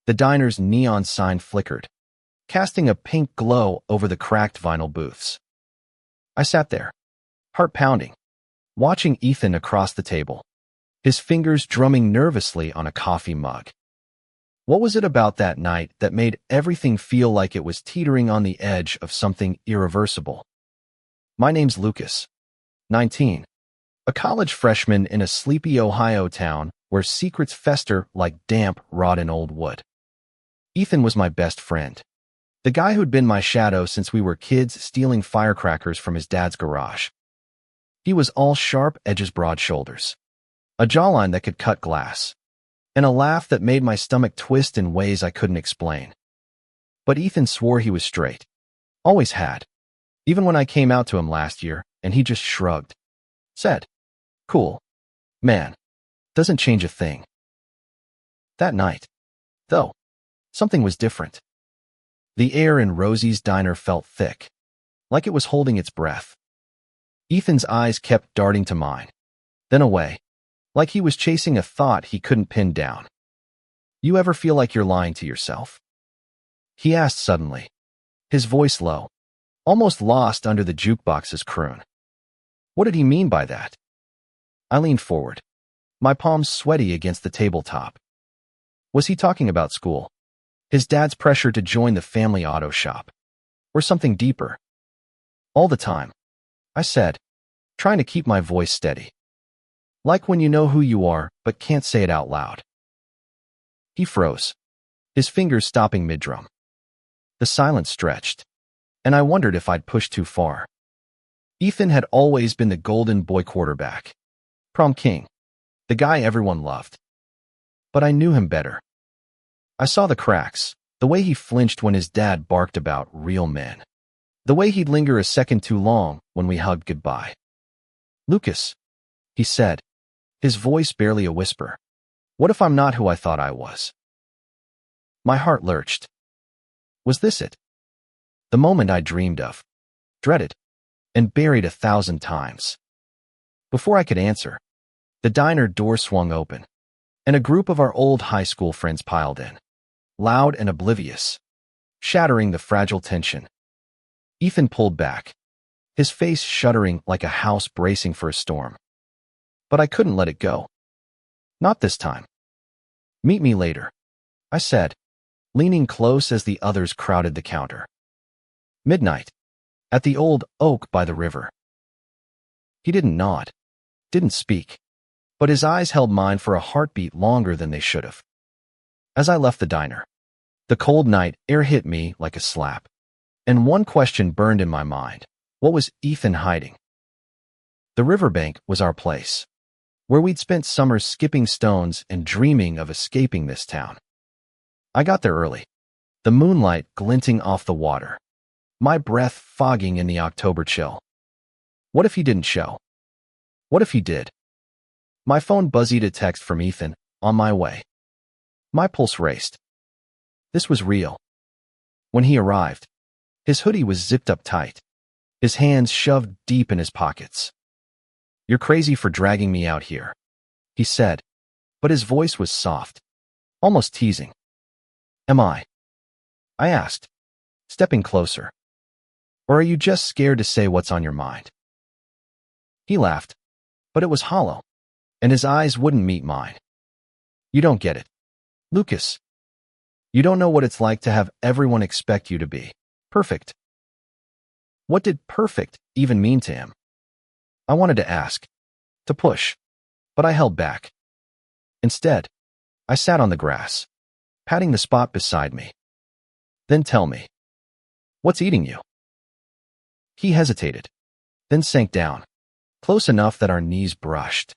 The diner's neon sign flickered, casting a pink glow over the cracked vinyl booths. I sat there, heart pounding, watching Ethan across the table, his fingers drumming nervously on a coffee mug. What was it about that night that made everything feel like it was teetering on the edge of something irreversible? My name's Lucas, 19, a college freshman in a sleepy Ohio town where secrets fester like damp, rotten old wood. Ethan was my best friend, the guy who'd been my shadow since we were kids stealing firecrackers from his dad's garage. He was all sharp edges, broad shoulders, a jawline that could cut glass, and a laugh that made my stomach twist in ways I couldn't explain. But Ethan swore he was straight. Always had. Even when I came out to him last year, and he just shrugged. Said, "Cool. Man. Doesn't change a thing." That night, though, something was different. The air in Rosie's diner felt thick, like it was holding its breath. Ethan's eyes kept darting to mine, then away, like he was chasing a thought he couldn't pin down. "You ever feel like you're lying to yourself?" he asked suddenly, his voice low, almost lost under the jukebox's croon. What did he mean by that? I leaned forward, my palms sweaty against the tabletop. Was he talking about school? His dad's pressure to join the family auto shop? Or something deeper? "All the time," I said, trying to keep my voice steady. "Like when you know who you are, but can't say it out loud." He froze, his fingers stopping mid-drum. The silence stretched, and I wondered if I'd pushed too far. Ethan had always been the golden boy quarterback, prom king, the guy everyone loved. But I knew him better. I saw the cracks, the way he flinched when his dad barked about real men, the way he'd linger a second too long when we hugged goodbye. "Lucas," he said, his voice barely a whisper, "what if I'm not who I thought I was?" My heart lurched. Was this it? The moment I dreamed of, dreaded, and buried 1,000 times. Before I could answer, the diner door swung open, and a group of our old high school friends piled in, loud and oblivious, shattering the fragile tension. Ethan pulled back, his face shuddering like a house bracing for a storm. But I couldn't let it go. Not this time. "Meet me later," I said, leaning close as the others crowded the counter. "Midnight, at the old oak by the river." He didn't nod, didn't speak, but his eyes held mine for a heartbeat longer than they should have. As I left the diner, the cold night air hit me like a slap, and one question burned in my mind. What was Ethan hiding? The riverbank was our place, where we'd spent summers skipping stones and dreaming of escaping this town. I got there early, the moonlight glinting off the water, my breath fogging in the October chill. What if he didn't show? What if he did? My phone buzzied a text from Ethan, "On my way." My pulse raced. This was real. When he arrived, his hoodie was zipped up tight, his hands shoved deep in his pockets. "You're crazy for dragging me out here," he said, but his voice was soft, almost teasing. "Am I?" I asked, stepping closer. "Or are you just scared to say what's on your mind?" He laughed, but it was hollow, and his eyes wouldn't meet mine. "You don't get it, Lucas. You don't know what it's like to have everyone expect you to be perfect." What did perfect even mean to him? I wanted to ask, to push, but I held back. Instead, I sat on the grass, patting the spot beside me. "Then tell me, what's eating you?" He hesitated, then sank down, close enough that our knees brushed.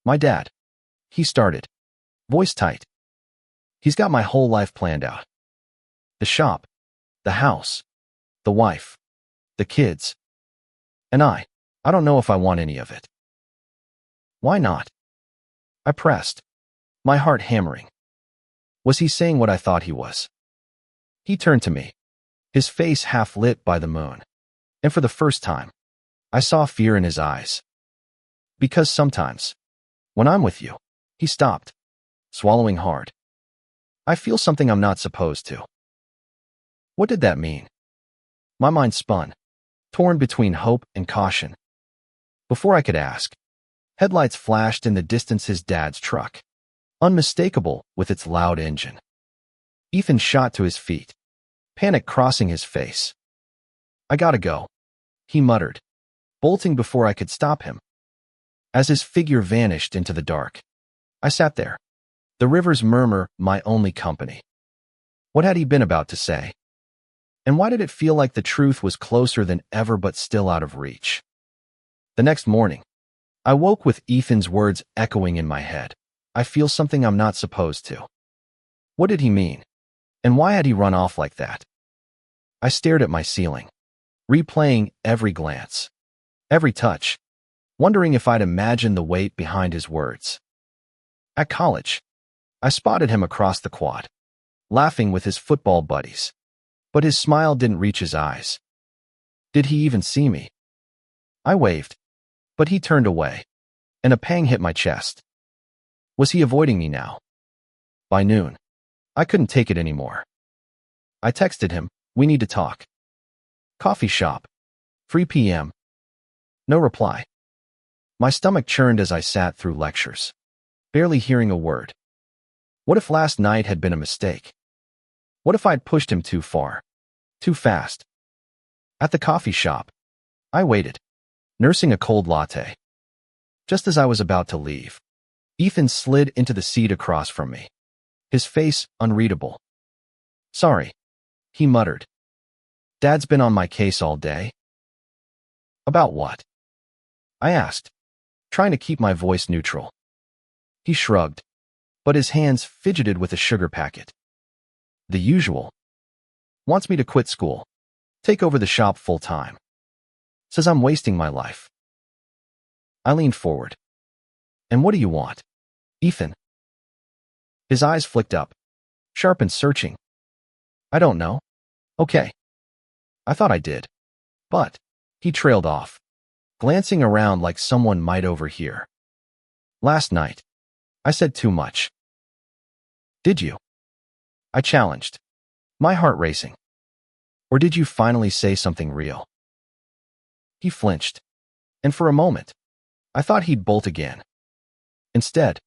"My dad," he started, voice tight. "He's got my whole life planned out. The shop, the house, the wife, the kids. And I don't know if I want any of it." "Why not?" I pressed, my heart hammering. Was he saying what I thought he was? He turned to me, his face half lit by the moon, and for the first time, I saw fear in his eyes. "Because sometimes, when I'm with you," he stopped, swallowing hard. I feel something I'm not supposed to. What did that mean? My mind spun, torn between hope and caution. Before I could ask, headlights flashed in the distance, his dad's truck, unmistakable with its loud engine. Ethan shot to his feet, panic crossing his face. I gotta go, he muttered, bolting before I could stop him. As his figure vanished into the dark, I sat there, the river's murmur my only company. What had he been about to say? And why did it feel like the truth was closer than ever but still out of reach? The next morning, I woke with Ethan's words echoing in my head. I feel something I'm not supposed to. What did he mean? And why had he run off like that? I stared at my ceiling, replaying every glance, every touch, wondering if I'd imagined the weight behind his words. At college, I spotted him across the quad, laughing with his football buddies, but his smile didn't reach his eyes. Did he even see me? I waved, but he turned away, and a pang hit my chest. Was he avoiding me now? By noon, I couldn't take it anymore. I texted him, "We need to talk." Coffee shop, 3 p.m. No reply. My stomach churned as I sat through lectures, barely hearing a word. What if last night had been a mistake? What if I'd pushed him too far, too fast? At the coffee shop, I waited, nursing a cold latte. Just as I was about to leave, Ethan slid into the seat across from me, his face unreadable. "Sorry," he muttered. "Dad's been on my case all day." "About what?" I asked, trying to keep my voice neutral. He shrugged, but his hands fidgeted with a sugar packet. "The usual. Wants me to quit school, take over the shop full-time. Says I'm wasting my life." I leaned forward. "And what do you want, Ethan?" His eyes flicked up, sharp and searching. "I don't know." "Okay." I thought I did. But he trailed off, glancing around like someone might overhear. "Last night, I said too much." "Did you?" I challenged, my heart racing. "Or did you finally say something real?" He flinched, and for a moment, I thought he'd bolt again. Instead,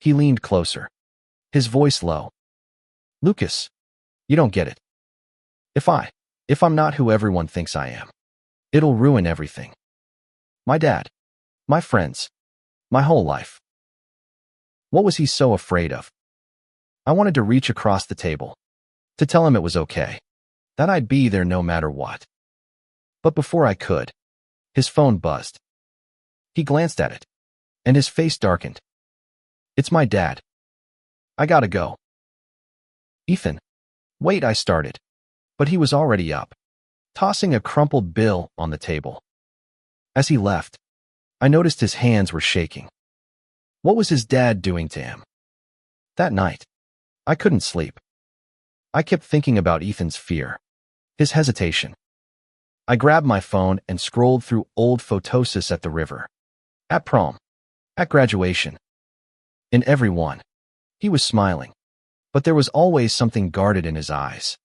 he leaned closer, his voice low. "Lucas, you don't get it. If I'm not who everyone thinks I am, it'll ruin everything. My dad, my friends, my whole life." What was he so afraid of? I wanted to reach across the table, to tell him it was okay, that I'd be there no matter what. But before I could, his phone buzzed. He glanced at it, and his face darkened. "It's my dad. I gotta go." "Ethan, wait," I started, but he was already up, tossing a crumpled bill on the table. As he left, I noticed his hands were shaking. What was his dad doing to him? That night, I couldn't sleep. I kept thinking about Ethan's fear, his hesitation. I grabbed my phone and scrolled through old photos at the river, at prom, at graduation. In every one, he was smiling, but there was always something guarded in his eyes.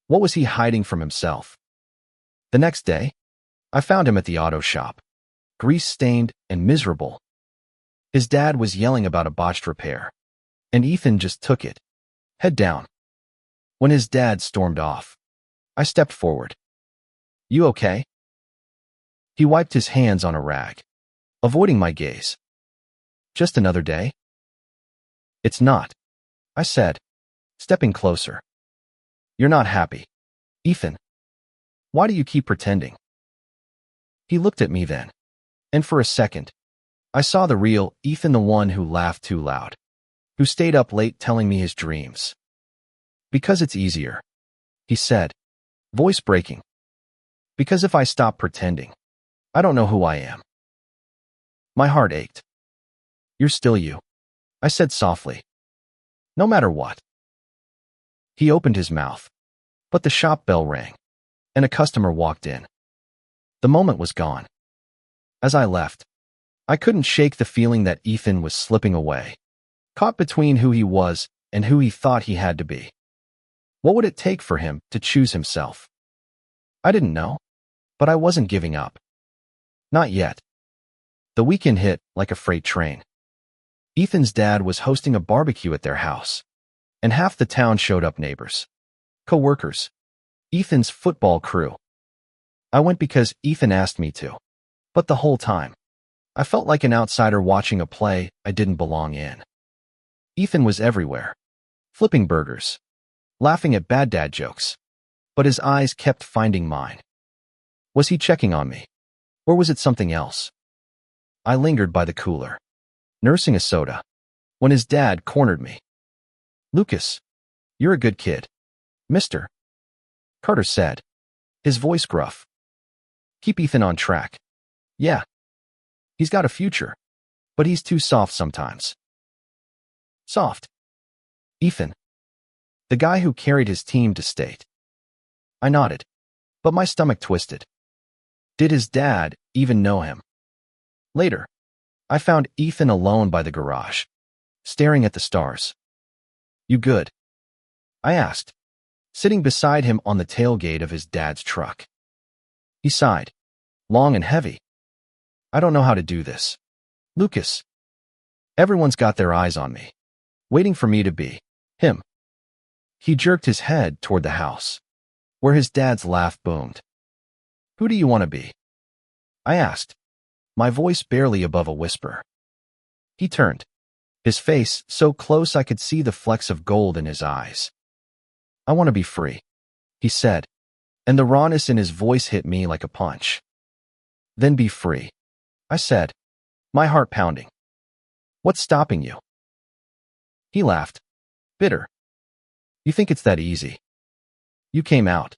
What was he hiding from himself? The next day, I found him at the auto shop, grease-stained and miserable. His dad was yelling about a botched repair, and Ethan just took it, head down. When his dad stormed off, I stepped forward. "You okay?" He wiped his hands on a rag, avoiding my gaze. "Just another day?" "It's not," I said, stepping closer. "You're not happy, Ethan. Why do you keep pretending?" He looked at me then, and for a second, I saw the real Ethan, the one who laughed too loud, who stayed up late telling me his dreams. "Because it's easier," he said, voice breaking. "Because if I stop pretending, I don't know who I am." My heart ached. "You're still you," I said softly. "No matter what." He opened his mouth, but the shop bell rang, and a customer walked in. The moment was gone. As I left, I couldn't shake the feeling that Ethan was slipping away, caught between who he was and who he thought he had to be. What would it take for him to choose himself? I didn't know, but I wasn't giving up. Not yet. The weekend hit like a freight train. Ethan's dad was hosting a barbecue at their house, and half the town showed up: neighbors, co-workers, Ethan's football crew. I went because Ethan asked me to, but the whole time, I felt like an outsider watching a play I didn't belong in. Ethan was everywhere, flipping burgers, laughing at bad dad jokes, but his eyes kept finding mine. Was he checking on me, or was it something else? I lingered by the cooler, nursing a soda, when his dad cornered me. "Lucas, you're a good kid, mister," Carter said, his voice gruff. "Keep Ethan on track. Yeah, he's got a future, but he's too soft sometimes." Soft? Ethan, the guy who carried his team to state. I nodded, but my stomach twisted. Did his dad even know him? Later, I found Ethan alone by the garage, staring at the stars. "You good?" I asked, sitting beside him on the tailgate of his dad's truck. He sighed, long and heavy. "I don't know how to do this, Lucas. Everyone's got their eyes on me, waiting for me to be him." He jerked his head toward the house, where his dad's laugh boomed. "Who do you want to be?" I asked, my voice barely above a whisper. He turned, his face so close I could see the flecks of gold in his eyes. "I want to be free," he said, and the rawness in his voice hit me like a punch. "Then be free," I said, my heart pounding. "What's stopping you?" He laughed, bitter. "You think it's that easy? You came out,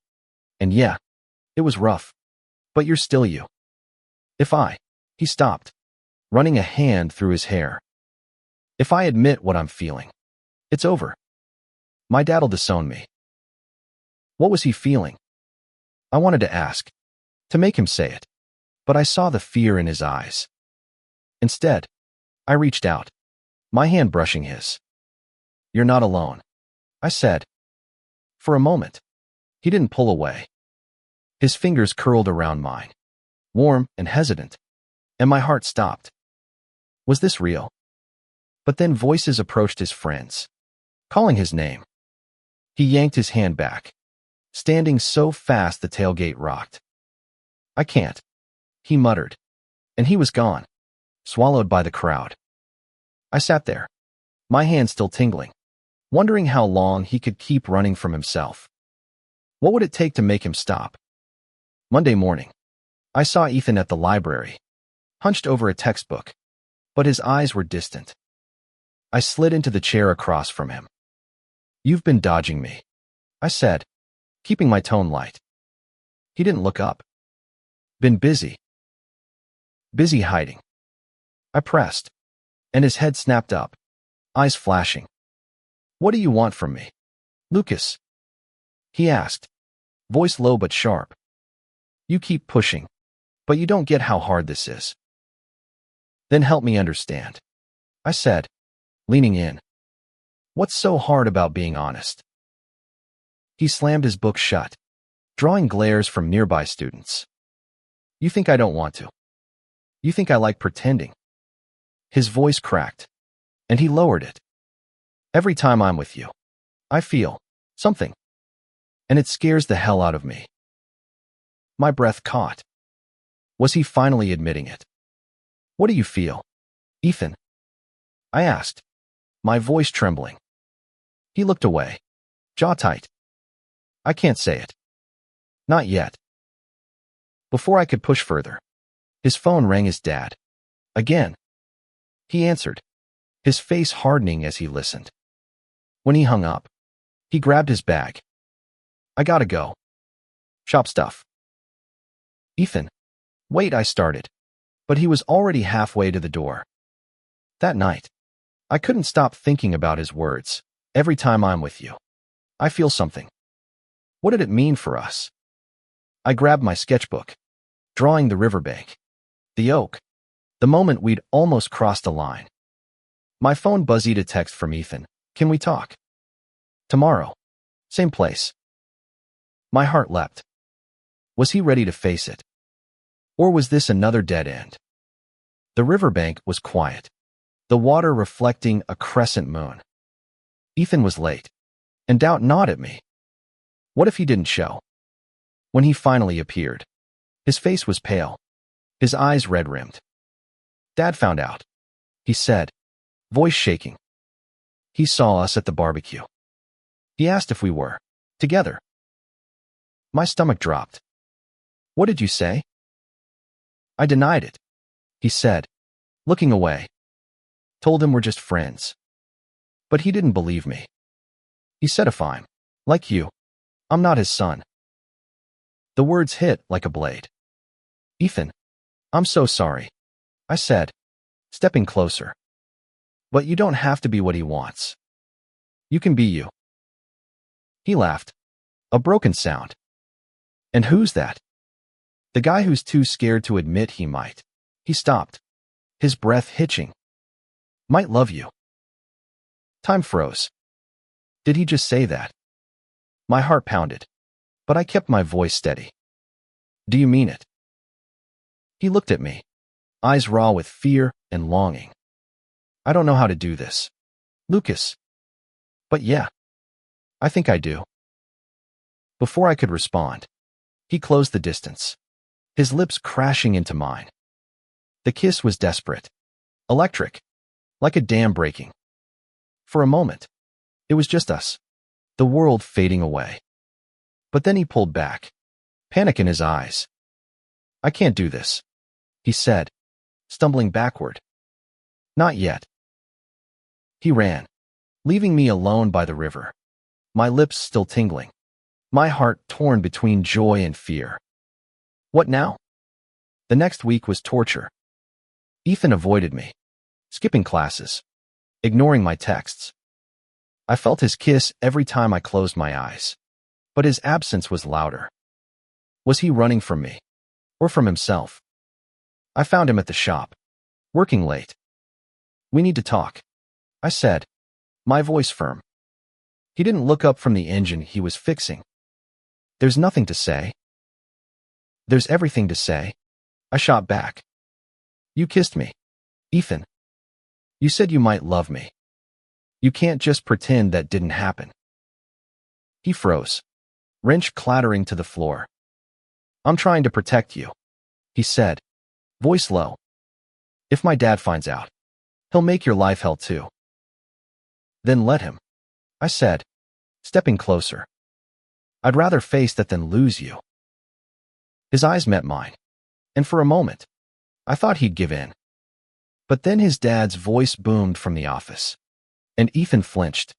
and yeah, it was rough, but you're still you. If I..." He stopped, running a hand through his hair. "If I admit what I'm feeling, it's over. My dad'll disown me." What was he feeling? I wanted to ask, to make him say it, but I saw the fear in his eyes. Instead, I reached out, my hand brushing his. "You're not alone," I said. For a moment, he didn't pull away. His fingers curled around mine, warm and hesitant, and my heart stopped. Was this real? But then voices approached his friends, calling his name. He yanked his hand back, standing so fast the tailgate rocked. "I can't," he muttered, and he was gone, swallowed by the crowd. I sat there, my hand still tingling, wondering how long he could keep running from himself. What would it take to make him stop? Monday morning, I saw Ethan at the library, hunched over a textbook, but his eyes were distant. I slid into the chair across from him. "You've been dodging me," I said, keeping my tone light. He didn't look up. "Been busy." "Busy hiding." I pressed, and his head snapped up, eyes flashing. "What do you want from me, Lucas?" he asked, voice low but sharp. "You keep pushing, but you don't get how hard this is." "Then help me understand," I said, leaning in. "What's so hard about being honest?" He slammed his book shut, drawing glares from nearby students. "You think I don't want to? You think I like pretending?" His voice cracked, and he lowered it. "Every time I'm with you, I feel something, and it scares the hell out of me." My breath caught. Was he finally admitting it? "What do you feel, Ethan?" I asked, my voice trembling. He looked away, jaw tight. "I can't say it. Not yet." Before I could push further, his phone rang. His dad. Again. He answered, his face hardening as he listened. When he hung up, he grabbed his bag. "I gotta go. Shop stuff." "Ethan." "Wait," I started, but he was already halfway to the door. That night, I couldn't stop thinking about his words. "Every time I'm with you, I feel something." What did it mean for us? I grabbed my sketchbook, drawing the riverbank, the oak, the moment we'd almost crossed a line. My phone buzzed a text from Ethan. "Can we talk?" Tomorrow. Same place. My heart leapt. Was he ready to face it? Or was this another dead end? The riverbank was quiet, the water reflecting a crescent moon. Ethan was late, and doubt gnawed at me. What if he didn't show? When he finally appeared, his face was pale, his eyes red-rimmed. Dad found out, he said, voice shaking. He saw us at the barbecue. He asked if we were together. My stomach dropped. What did you say? I denied it, he said, looking away. Told him we're just friends. But he didn't believe me. He said if I'm like you, I'm not his son. The words hit like a blade. Ethan, I'm so sorry, I said, stepping closer. But you don't have to be what he wants. You can be you. He laughed. A broken sound. And who's that? The guy who's too scared to admit he might. He stopped, his breath hitching. Might love you. Time froze. Did he just say that? My heart pounded, but I kept my voice steady. Do you mean it? He looked at me, eyes raw with fear and longing. I don't know how to do this, Lucas. But yeah, I think I do. Before I could respond, he closed the distance, his lips crashing into mine. The kiss was desperate, electric, like a dam breaking. For a moment, it was just us, the world fading away. But then he pulled back, panic in his eyes. I can't do this, he said, stumbling backward. Not yet. He ran, leaving me alone by the river, my lips still tingling, my heart torn between joy and fear. What now? The next week was torture. Ethan avoided me, skipping classes, ignoring my texts. I felt his kiss every time I closed my eyes, but his absence was louder. Was he running from me, or from himself? I found him at the shop, working late. We need to talk, I said, my voice firm. He didn't look up from the engine he was fixing. There's nothing to say. There's everything to say, I shot back. You kissed me, Ethan. You said you might love me. You can't just pretend that didn't happen. He froze, wrench clattering to the floor. I'm trying to protect you, he said, voice low. If my dad finds out, he'll make your life hell too. Then let him, I said, stepping closer. I'd rather face that than lose you. His eyes met mine, and for a moment, I thought he'd give in. But then his dad's voice boomed from the office, and Ethan flinched.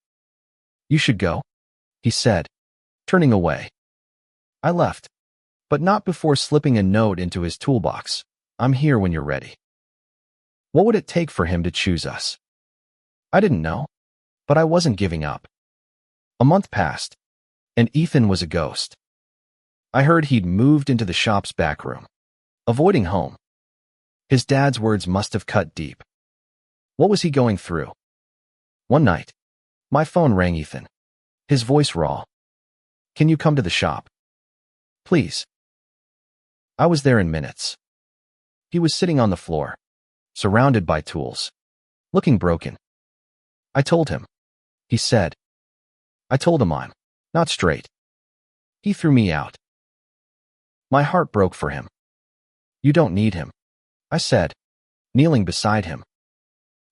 You should go, he said, turning away. I left, but not before slipping a note into his toolbox. I'm here when you're ready. What would it take for him to choose us? I didn't know, but I wasn't giving up. A month passed, and Ethan was a ghost. I heard he'd moved into the shop's back room, avoiding home. His dad's words must have cut deep. What was he going through? One night, my phone rang. Ethan, his voice raw. Can you come to the shop? Please. I was there in minutes. He was sitting on the floor, surrounded by tools, looking broken. I told him, he said. I told him I'm not straight. He threw me out. My heart broke for him. You don't need him, I said, kneeling beside him.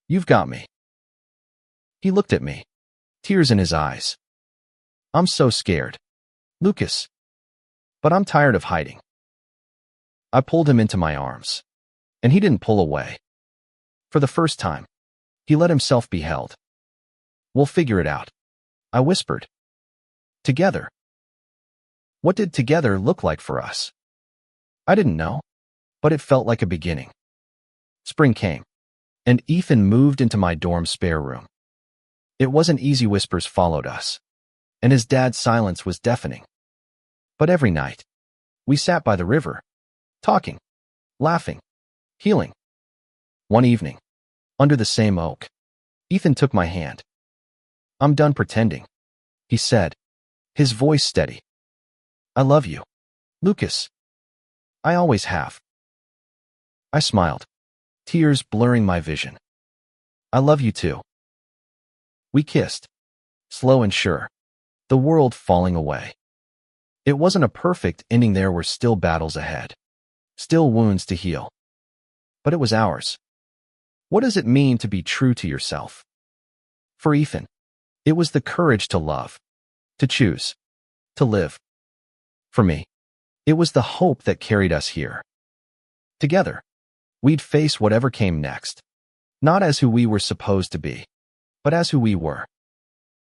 You've got me. He looked at me, tears in his eyes. I'm so scared, Lucas. But I'm tired of hiding. I pulled him into my arms, and he didn't pull away. For the first time, he let himself be held. We'll figure it out, I whispered. Together. What did together look like for us? I didn't know, but it felt like a beginning. Spring came, and Ethan moved into my dorm spare room. It wasn't easy. Whispers followed us, and his dad's silence was deafening. But every night, we sat by the river, talking, laughing, healing. One evening, under the same oak, Ethan took my hand. I'm done pretending, he said, his voice steady. I love you, Lucas. I always have. I smiled, tears blurring my vision. I love you too. We kissed, slow and sure, the world falling away. It wasn't a perfect ending. There were still battles ahead, still wounds to heal. But it was ours. What does it mean to be true to yourself? For Ethan, it was the courage to love, to choose, to live. For me, it was the hope that carried us here. Together, we'd face whatever came next, not as who we were supposed to be, but as who we were.